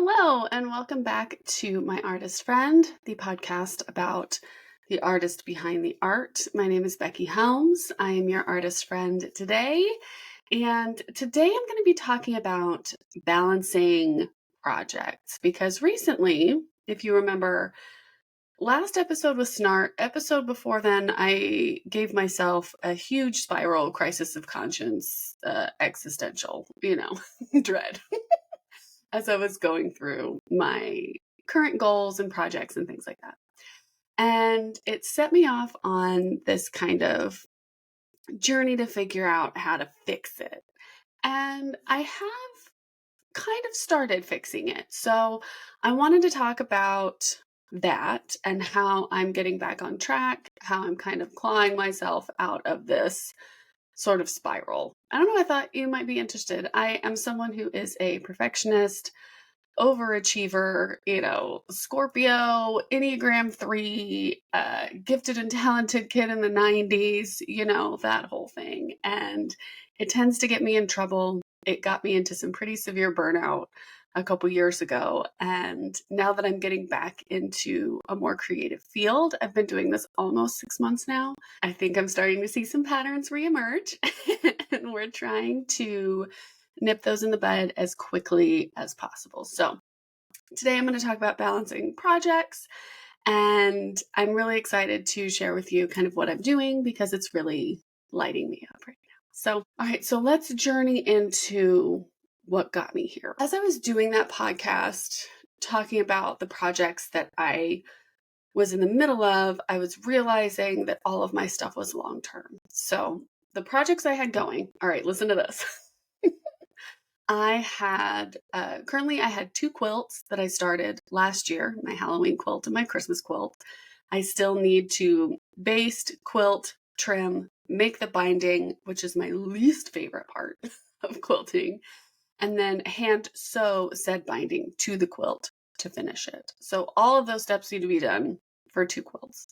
Hello, and welcome back to My Artist Friend, the podcast about the artist behind the art. My name is Becky Helms. I am your artist friend today. And today I'm going to be talking about balancing projects because recently, if you remember, last episode was Snart. Episode before then, I gave myself a huge spiral crisis of conscience, existential, dread. As I was going through my current goals and projects and things like that. And it set me off on this kind of journey to figure out how to fix it. And I have kind of started fixing it. So I wanted to talk about that and how I'm getting back on track, how I'm kind of clawing myself out of this sort of spiral. I don't know, I thought you might be interested. I am someone who is a perfectionist, overachiever, Scorpio, Enneagram 3, gifted and talented kid in the 90s, that whole thing. And it tends to get me in trouble. It got me into some pretty severe burnout a couple years ago. And now that I'm getting back into a more creative field, I've been doing this almost 6 months now. I think I'm starting to see some patterns reemerge, and we're trying to nip those in the bud as quickly as possible. So today I'm going to talk about balancing projects, and I'm really excited to share with you kind of what I'm doing because it's really lighting me up right now. So, all right, so let's journey into what got me here. As I was doing that podcast, talking about the projects that I was in the middle of, I was realizing that all of my stuff was long-term. So the projects I had going, all right, listen to this. Currently I had 2 quilts that I started last year, my Halloween quilt and my Christmas quilt. I still need to baste, quilt, trim, make the binding, which is my least favorite part of quilting, and then hand sew said binding to the quilt to finish it. So all of those steps need to be done for 2 quilts.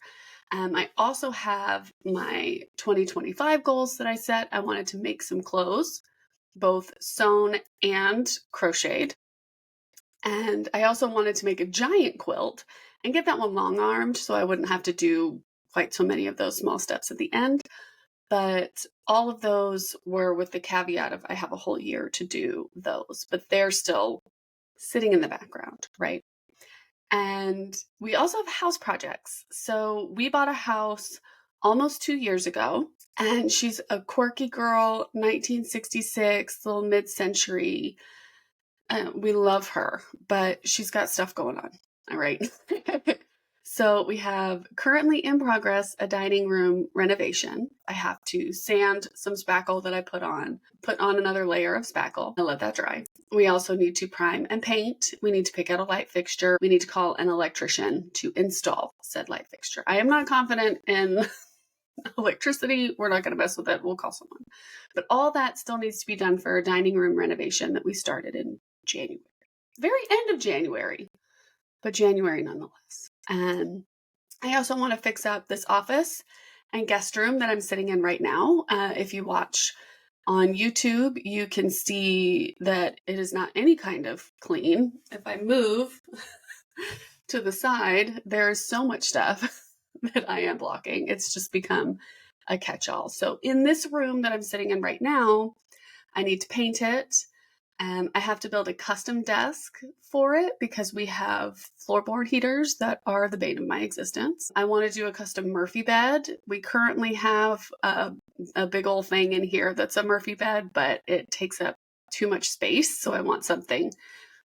I also have my 2025 goals that I set. I wanted to make some clothes, both sewn and crocheted. And I also wanted to make a giant quilt and get that one long-armed so I wouldn't have to do quite so many of those small steps at the end. But all of those were with the caveat of I have a whole year to do those, but they're still sitting in the background, right? And we also have house projects. So we bought a house almost 2 years ago, and she's a quirky girl, 1966, little mid-century. We love her, but she's got stuff going on. All right. So we have currently in progress a dining room renovation. I have to sand some spackle that I put on another layer of spackle and let that dry. We also need to prime and paint. We need to pick out a light fixture. We need to call an electrician to install said light fixture. I am not confident in electricity. We're not going to mess with it. We'll call someone. But all that still needs to be done for a dining room renovation that we started in January. Very end of January, but January nonetheless. And I also want to fix up this office and guest room that I'm sitting in right now. If you watch on YouTube, you can see that it is not any kind of clean. If I move to the side, there's so much stuff that I am blocking. It's just become a catch-all. So in this room that I'm sitting in right now, I need to paint it. I have to build a custom desk for it because we have floorboard heaters that are the bane of my existence. I want to do a custom Murphy bed. We currently have a big old thing in here that's a Murphy bed, but it takes up too much space. So I want something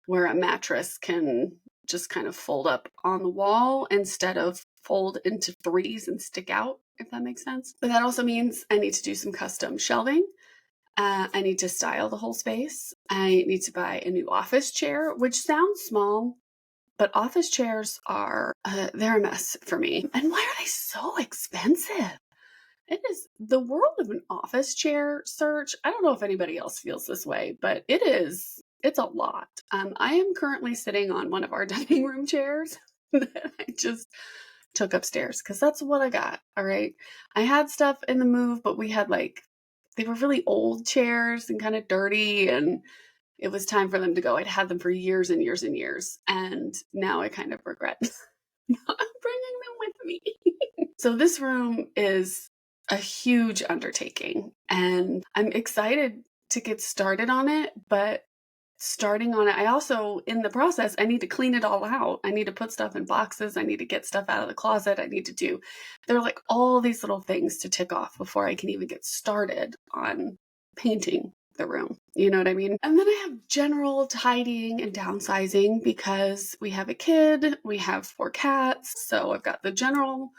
where a mattress can just kind of fold up on the wall instead of fold into 3s and stick out, if that makes sense. But that also means I need to do some custom shelving. I need to style the whole space. I need to buy a new office chair, which sounds small, but office chairs are, they're a mess for me. And why are they so expensive? It is the world of an office chair search. I don't know if anybody else feels this way, but it's a lot. I am currently sitting on one of our dining room chairs that I just took upstairs because that's what I got. All right. I had stuff in the move, but we had they were really old chairs and kind of dirty, and it was time for them to go. I'd had them for years and years and years. And now I kind of regret not bringing them with me. So this room is a huge undertaking, and I'm excited to get started on it, but starting on it, I also, in the process, I need to clean it all out. I need to put stuff in boxes. I need to get stuff out of the closet. There are like all these little things to tick off before I can even get started on painting the room. You know what I mean? And then I have general tidying and downsizing because we have a kid, we have 4 cats. So I've got the general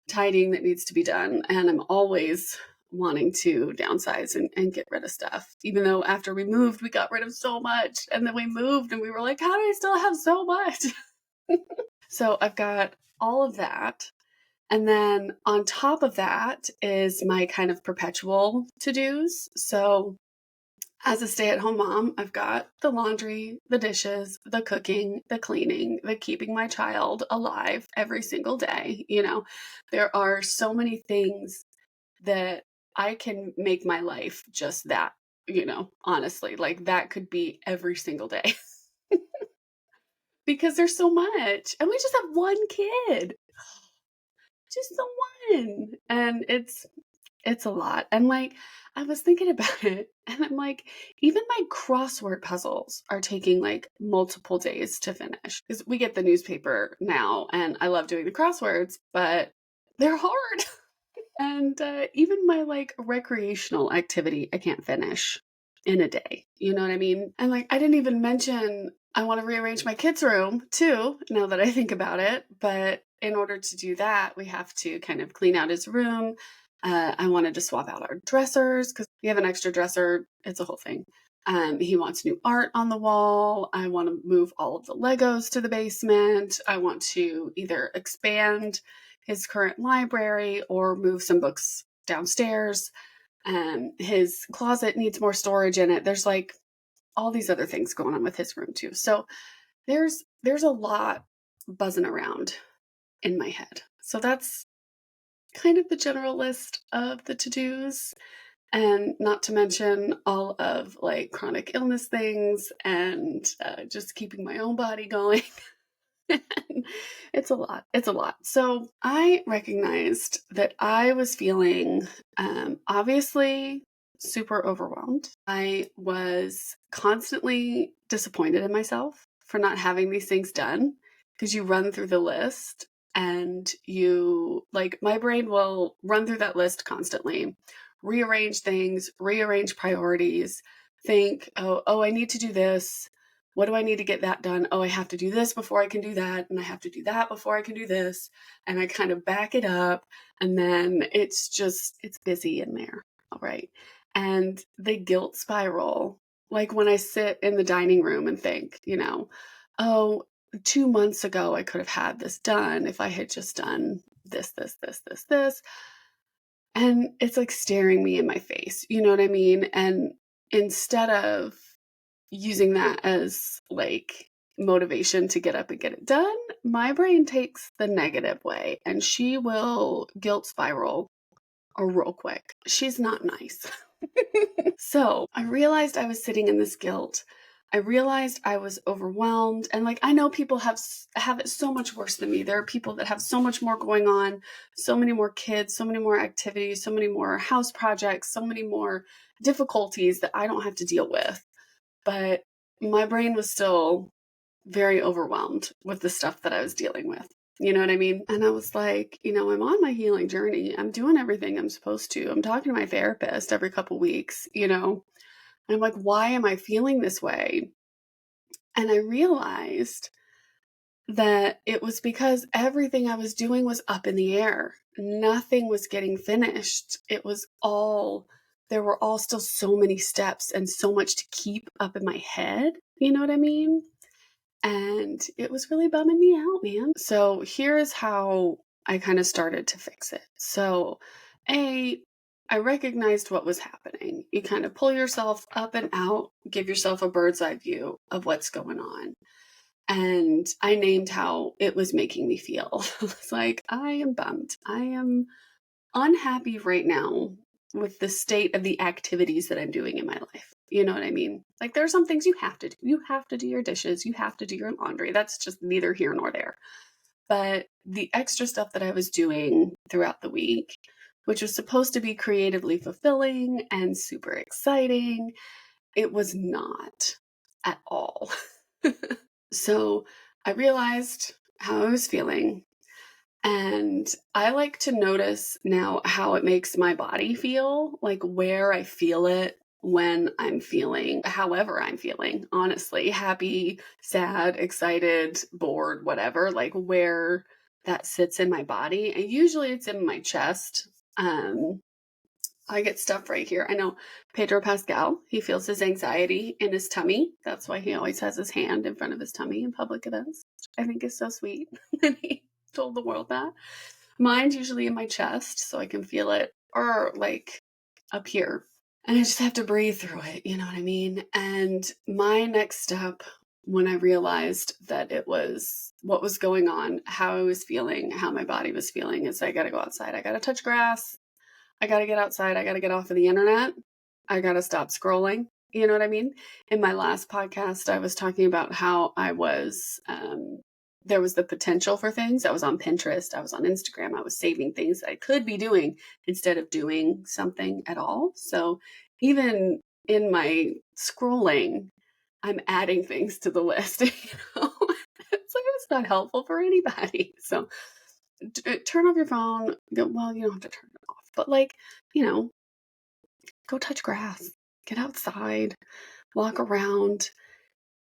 tidying that needs to be done. And I'm always wanting to downsize and get rid of stuff. Even though after we moved, we got rid of so much. And then we moved and we were like, how do I still have so much? So I've got all of that. And then on top of that is my kind of perpetual to-dos. So as a stay-at-home mom, I've got the laundry, the dishes, the cooking, the cleaning, the keeping my child alive every single day. You know, there are so many things that I can make my life just that, you know, honestly, like that could be every single day because there's so much. And we just have one kid, just the one. And it's a lot. And like, I was thinking about it and I'm like, even my crossword puzzles are taking like multiple days to finish because we get the newspaper now and I love doing the crosswords, but they're hard. And even my like recreational activity, I can't finish in a day. You know what I mean? And like, I didn't even mention I want to rearrange my kids' room too, now that I think about it. But in order to do that, we have to kind of clean out his room. I wanted to swap out our dressers because we have an extra dresser. It's a whole thing. He wants new art on the wall. I want to move all of the Legos to the basement. I want to either expand his current library or move some books downstairs. His closet needs more storage in it. There's like all these other things going on with his room too. So there's a lot buzzing around in my head. So that's kind of the general list of the to-dos, and not to mention all of like chronic illness things and just keeping my own body going. It's a lot. It's a lot. So I recognized that I was feeling obviously super overwhelmed. I was constantly disappointed in myself for not having these things done because you run through the list and you like my brain will run through that list constantly, rearrange things, rearrange priorities, think, oh, I need to do this. What do I need to get that done? Oh, I have to do this before I can do that. And I have to do that before I can do this. And I kind of back it up. And then it's busy in there. All right. And the guilt spiral, like when I sit in the dining room and think, you know, oh, 2 months ago, I could have had this done if I had just done this, this, this, this, this. And it's like staring me in my face. You know what I mean? And instead of using that as like motivation to get up and get it done, my brain takes the negative way and she will guilt spiral real quick. She's not nice. So I realized I was sitting in this guilt. I realized I was overwhelmed, and like I know people have it so much worse than me. There are people that have so much more going on, so many more kids, so many more activities, so many more house projects, so many more difficulties that I don't have to deal with. But my brain was still very overwhelmed with the stuff that I was dealing with. You know what I mean? And I was like, you know, I'm on my healing journey. I'm doing everything I'm supposed to. I'm talking to my therapist every couple weeks, you know. And I'm like, why am I feeling this way? And I realized that it was because everything I was doing was up in the air. Nothing was getting finished. There were all still so many steps and so much to keep up in my head. You know what I mean? And it was really bumming me out, man. So here is how I kind of started to fix it. So, I recognized what was happening. You kind of pull yourself up and out, give yourself a bird's eye view of what's going on. And I named how it was making me feel. It's like, I am bummed. I am unhappy right now with the state of the activities that I'm doing in my life. You know what I mean? Like there are some things you have to do. You have to do your dishes. You have to do your laundry. That's just neither here nor there. But the extra stuff that I was doing throughout the week, which was supposed to be creatively fulfilling and super exciting, it was not at all. So I realized how I was feeling. And I like to notice now how it makes my body feel, like where I feel it when I'm feeling however I'm feeling, honestly, happy, sad, excited, bored, whatever, like where that sits in my body. And usually it's in my chest. I get stuff right here. I know Pedro Pascal, he feels his anxiety in his tummy. That's why he always has his hand in front of his tummy in public events. I think is so sweet. And he told the world that. Mine's usually in my chest, so I can feel it, or like up here. And I just have to breathe through it, you know what I mean? And my next step, when I realized that it was what was going on, how I was feeling, how my body was feeling, is I got to go outside. I got to touch grass. I got to get outside. I got to get off of the internet. I got to stop scrolling. You know what I mean? In my last podcast, I was talking about how I was, there was the potential for things. I was on Pinterest. I was on Instagram. I was saving things that I could be doing instead of doing something at all. So even in my scrolling, I'm adding things to the list. You know? It's like it's not helpful for anybody. So turn off your phone. Well, you don't have to turn it off, but like, you know, go touch grass, get outside, walk around.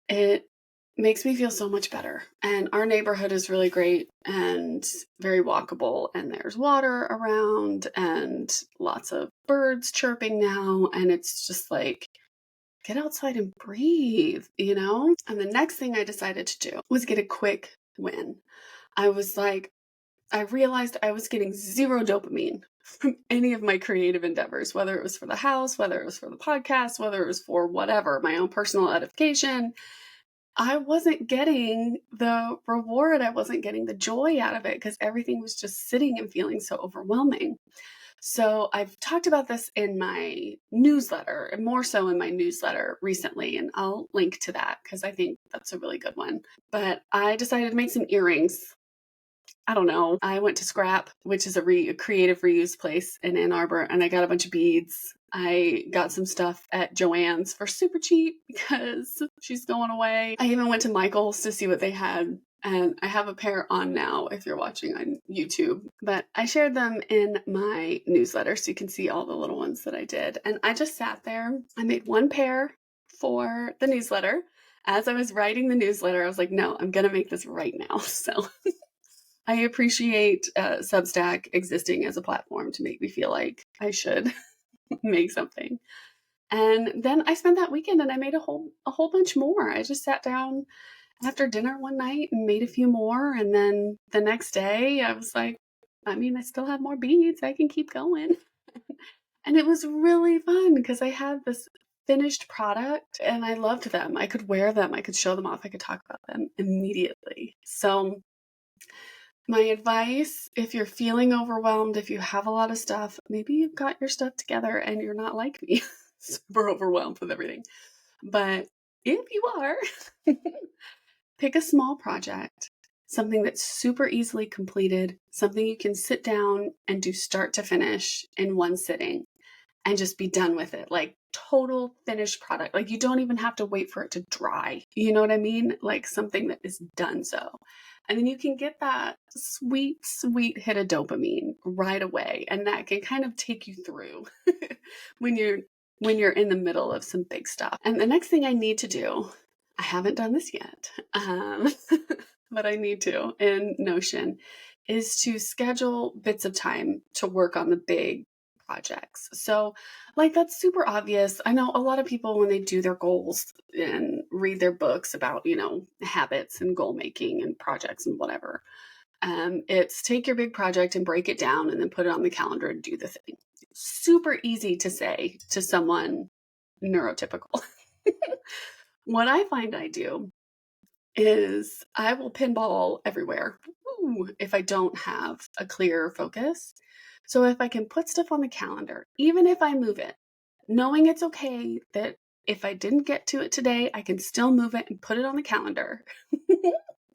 It makes me feel so much better. And our neighborhood is really great and very walkable. And there's water around and lots of birds chirping now. And it's just like, get outside and breathe, you know? And the next thing I decided to do was get a quick win. I was like, I realized I was getting zero dopamine from any of my creative endeavors, whether it was for the house, whether it was for the podcast, whether it was for whatever, my own personal edification. I wasn't getting the reward. I wasn't getting the joy out of it because everything was just sitting and feeling so overwhelming. So I've talked about this in my newsletter, and more so in my newsletter recently, and I'll link to that because I think that's a really good one. But I decided to make some earrings. I don't know. I went to Scrap, which is a creative reuse place in Ann Arbor, and I got a bunch of beads. I got some stuff at Joann's for super cheap because she's going away. I even went to Michael's to see what they had, and I have a pair on now if you're watching on YouTube. But I shared them in my newsletter so you can see all the little ones that I did. And I just sat there. I made one pair for the newsletter. As I was writing the newsletter, I was like, no, I'm going to make this right now. So I appreciate Substack existing as a platform to make me feel like I should make something. And then I spent that weekend and I made a whole bunch more. I just sat down after dinner one night and made a few more. And then the next day I was like, I mean, I still have more beads. I can keep going. And it was really fun because I had this finished product and I loved them. I could wear them. I could show them off. I could talk about them immediately. So my advice, if you're feeling overwhelmed, if you have a lot of stuff, maybe you've got your stuff together and you're not like me, super overwhelmed with everything. But if you are, pick a small project, something that's super easily completed, something you can sit down and do start to finish in one sitting and just be done with it. Like total finished product. Like you don't even have to wait for it to dry. You know what I mean? Like something that is done so. And then you can get that sweet, sweet hit of dopamine right away. And that can kind of take you through when you're in the middle of some big stuff. And the next thing I need to do, I haven't done this yet, but I need to in Notion, is to schedule bits of time to work on the big projects. So like that's super obvious. I know a lot of people when they do their goals and read their books about, habits and goal making and projects and whatever. It's take your big project and break it down and then put it on the calendar and do the thing. Super easy to say to someone neurotypical. What I find I do is I will pinball everywhere if I don't have a clear focus. So if I can put stuff on the calendar, even if I move it, knowing it's okay that If I didn't get to it today, I can still move it and put it on the calendar.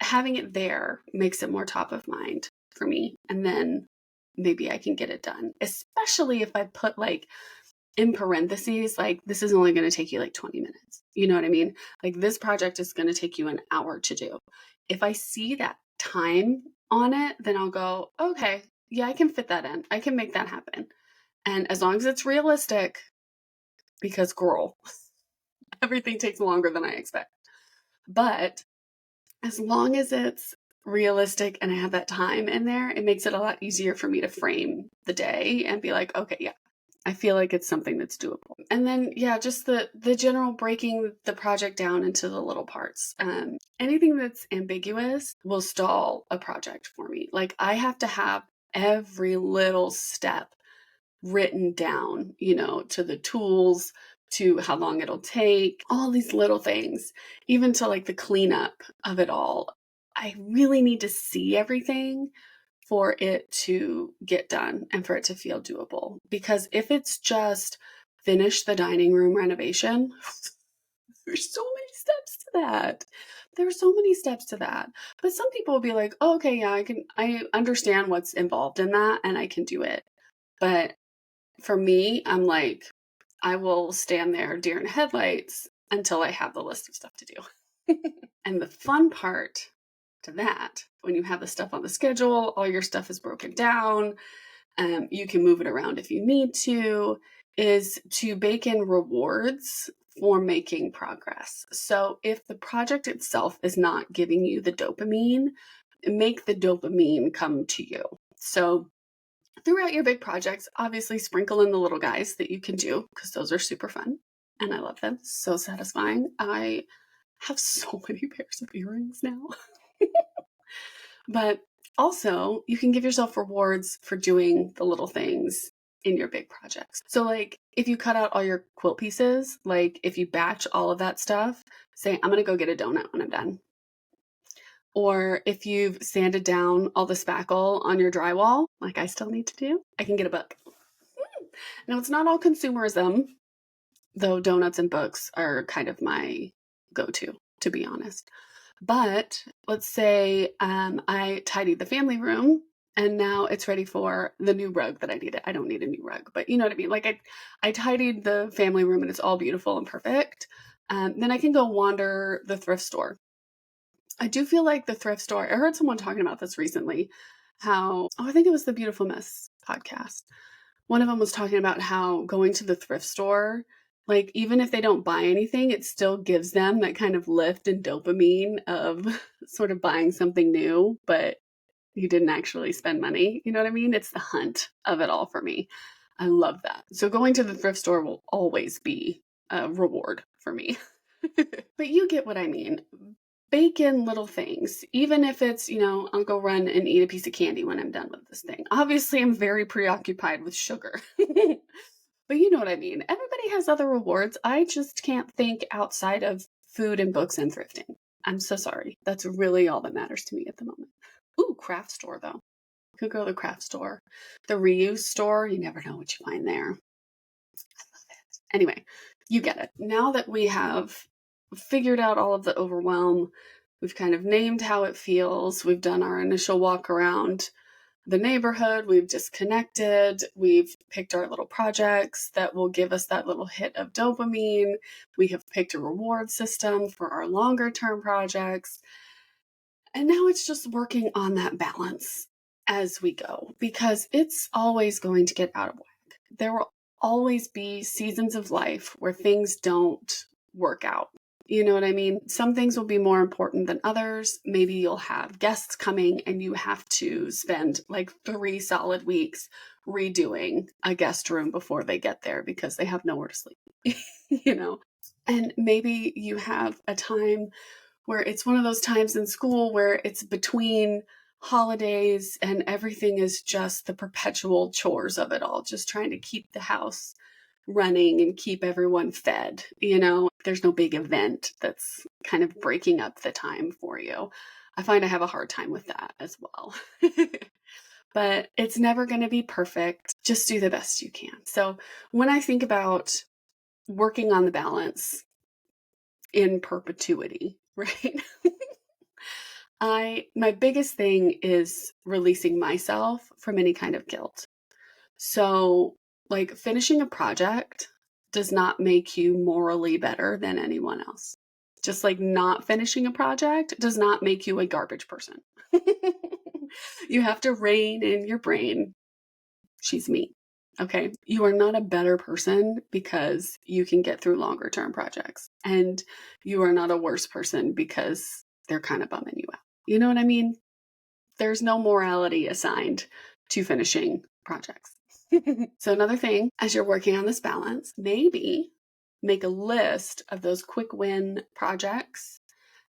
Having it there makes it more top of mind for me. And then maybe I can get it done, especially if I put like in parentheses, like this is only going to take you like 20 minutes. You know what I mean? Like this project is going to take you an hour to do. If I see that time on it, then I'll go, okay, yeah, I can fit that in. I can make that happen. And as long as it's realistic, because girl, everything takes longer than I expect. But as long as it's realistic and I have that time in there, it makes it a lot easier for me to frame the day and be like, okay, yeah, I feel like it's something that's doable. And then, yeah, just the general breaking the project down into the little parts. Anything that's ambiguous will stall a project for me. Like I have to have every little step written down, to the tools, to how long it'll take, all these little things, even to like the cleanup of it all. I really need to see everything for it to get done and for it to feel doable. Because if it's just finish the dining room renovation, there's so many steps to that. There's so many steps to that. But some people will be like, oh, okay, yeah, I understand what's involved in that and I can do it. But for me, I'm like, I will stand there deer in headlights until I have the list of stuff to do. And the fun part to that, when you have the stuff on the schedule, all your stuff is broken down, you can move it around if you need to, is to bake in rewards for making progress. So if the project itself is not giving you the dopamine, make the dopamine come to you. So throughout your big projects, obviously sprinkle in the little guys that you can do because those are super fun and I love them. So satisfying. I have so many pairs of earrings now. But also, you can give yourself rewards for doing the little things in your big projects. So like if you cut out all your quilt pieces, like if you batch all of that stuff, say, I'm going to go get a donut when I'm done. Or if you've sanded down all the spackle on your drywall, like I still need to do, I can get a book. Now, it's not all consumerism, though donuts and books are kind of my go-to, to be honest. But let's say I tidied the family room and now it's ready for the new rug that I needed. I don't need a new rug, but you know what I mean? Like I tidied the family room and it's all beautiful and perfect. Then I can go wander the thrift store. I do feel like the thrift store, I heard someone talking about this recently, I think it was the Beautiful Mess podcast. One of them was talking about how going to the thrift store, like even if they don't buy anything, it still gives them that kind of lift and dopamine of sort of buying something new, but you didn't actually spend money. You know what I mean? It's the hunt of it all for me. I love that. So going to the thrift store will always be a reward for me. But you get what I mean. Bake in little things, even if it's, I'll go run and eat a piece of candy when I'm done with this thing. Obviously, I'm very preoccupied with sugar, but you know what I mean. Everybody has other rewards. I just can't think outside of food and books and thrifting. I'm so sorry. That's really all that matters to me at the moment. Ooh, craft store though. Could go to the craft store. The reuse store, you never know what you find there. I love it. Anyway, you get it. Now that we have figured out all of the overwhelm, we've kind of named how it feels, we've done our initial walk around the neighborhood, we've disconnected, we've picked our little projects that will give us that little hit of dopamine, we have picked a reward system for our longer term projects, and now it's just working on that balance as we go, because it's always going to get out of whack. There will always be seasons of life where things don't work out. You know what I mean? Some things will be more important than others. Maybe you'll have guests coming and you have to spend like 3 solid weeks redoing a guest room before they get there because they have nowhere to sleep, And maybe you have a time where it's one of those times in school where it's between holidays and everything is just the perpetual chores of it all, just trying to keep the house running and keep everyone fed. There's no big event that's kind of breaking up the time for you. I find I have a hard time with that as well. But it's never going to be perfect. Just do the best you can. So when I think about working on the balance in perpetuity, right? My biggest thing is releasing myself from any kind of guilt. So, like, finishing a project does not make you morally better than anyone else. Just like not finishing a project does not make you a garbage person. You have to rein in your brain. She's me. Okay. You are not a better person because you can get through longer term projects. And you are not a worse person because they're kind of bumming you out. You know what I mean? There's no morality assigned to finishing projects. So another thing, as you're working on this balance, maybe make a list of those quick win projects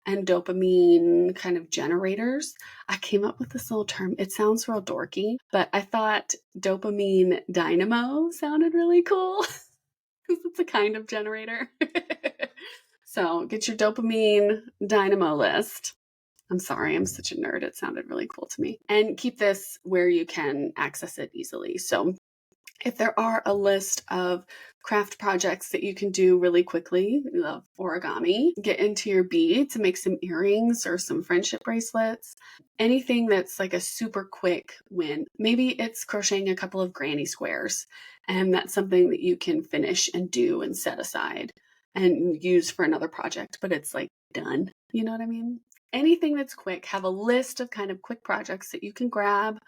and dopamine kind of generators. I came up with this little term. It sounds real dorky, but I thought dopamine dynamo sounded really cool because it's a kind of generator. So get your dopamine dynamo list. I'm sorry, I'm such a nerd. It sounded really cool to me. And keep this where you can access it easily. So if there are a list of craft projects that you can do really quickly, you love origami, get into your beads and make some earrings or some friendship bracelets, anything that's like a super quick win. Maybe it's crocheting a couple of granny squares, and that's something that you can finish and do and set aside and use for another project, but it's like done. You know what I mean? Anything that's quick, have a list of kind of quick projects that you can grab,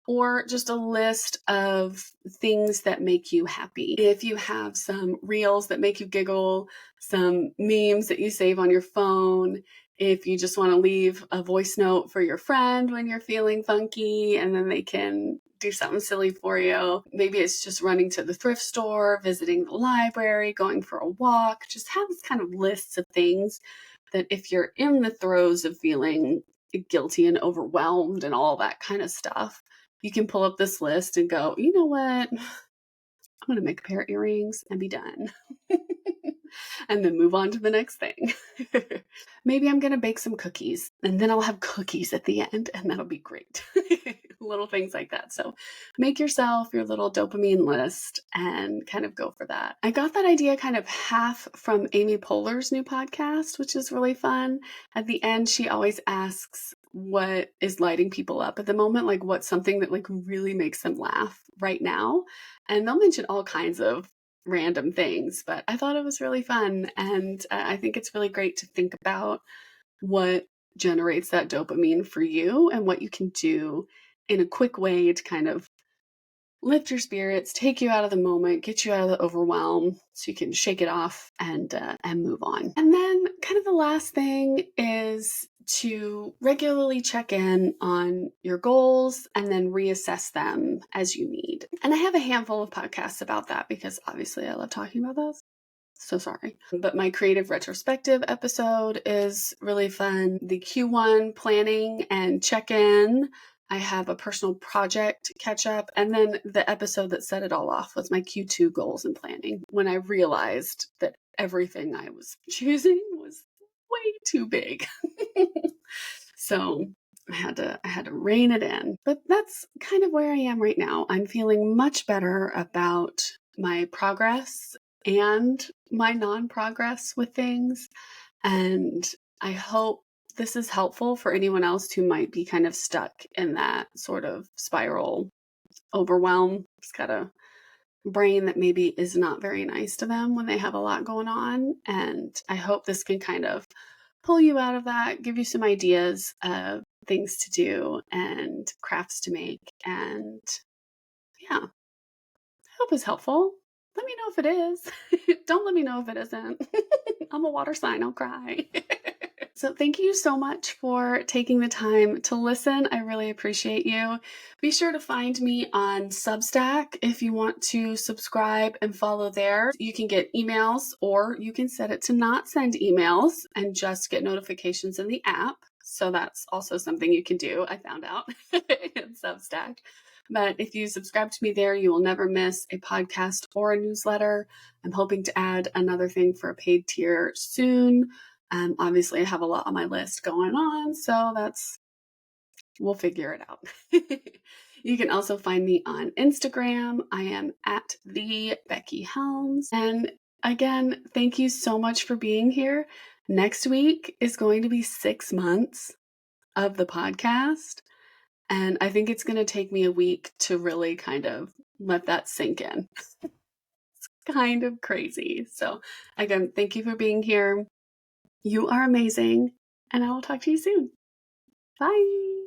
or just a list of things that make you happy. If you have some reels that make you giggle, some memes that you save on your phone, if you just want to leave a voice note for your friend when you're feeling funky and then they can do something silly for you. Maybe it's just running to the thrift store, visiting the library, going for a walk. Just have this kind of lists of things that if you're in the throes of feeling guilty and overwhelmed and all that kind of stuff, you can pull up this list and go, you know what? I'm going to make a pair of earrings and be done. And then move on to the next thing. Maybe I'm going to bake some cookies and then I'll have cookies at the end and that'll be great. Little things like that. So make yourself your little dopamine list and kind of go for that. I got that idea kind of half from Amy Poehler's new podcast, which is really fun. At the end, she always asks what is lighting people up at the moment, like what's something that like really makes them laugh right now. And they'll mention all kinds of random things, but I thought it was really fun. And I think it's really great to think about what generates that dopamine for you and what you can do in a quick way to kind of lift your spirits, take you out of the moment, get you out of the overwhelm so you can shake it off and move on. And then kind of the last thing is to regularly check in on your goals and then reassess them as you need. And I have a handful of podcasts about that because obviously I love talking about those. So sorry. But my creative retrospective episode is really fun. The Q1 planning and check-in. I have a personal project catch up. And then the episode that set it all off was my Q2 goals and planning, when I realized that everything I was choosing was way too big. So I had to rein it in. But that's kind of where I am right now. I'm feeling much better about my progress and my non-progress with things. And I hope this is helpful for anyone else who might be kind of stuck in that sort of spiral overwhelm. It's got a brain that maybe is not very nice to them when they have a lot going on. And I hope this can kind of pull you out of that, give you some ideas of things to do and crafts to make. And yeah, I hope it's helpful. Let me know if it is. Don't let me know if it isn't. I'm a water sign, I'll cry. So thank you so much for taking the time to listen. I really appreciate you. Be sure to find me on Substack if you want to subscribe and follow there. You can get emails, or you can set it to not send emails and just get notifications in the app. So that's also something you can do, I found out in Substack. But if you subscribe to me there, you will never miss a podcast or a newsletter. I'm hoping to add another thing for a paid tier soon. Obviously, I have a lot on my list going on, so we'll figure it out. You can also find me on Instagram. I am at the Becky Helms. And Again, thank you so much for being here. Next week is going to be 6 months of the podcast, and I think it's going to take me a week to really kind of let that sink in. It's kind of crazy. So, again, thank you for being here. You are amazing, and I will talk to you soon. Bye.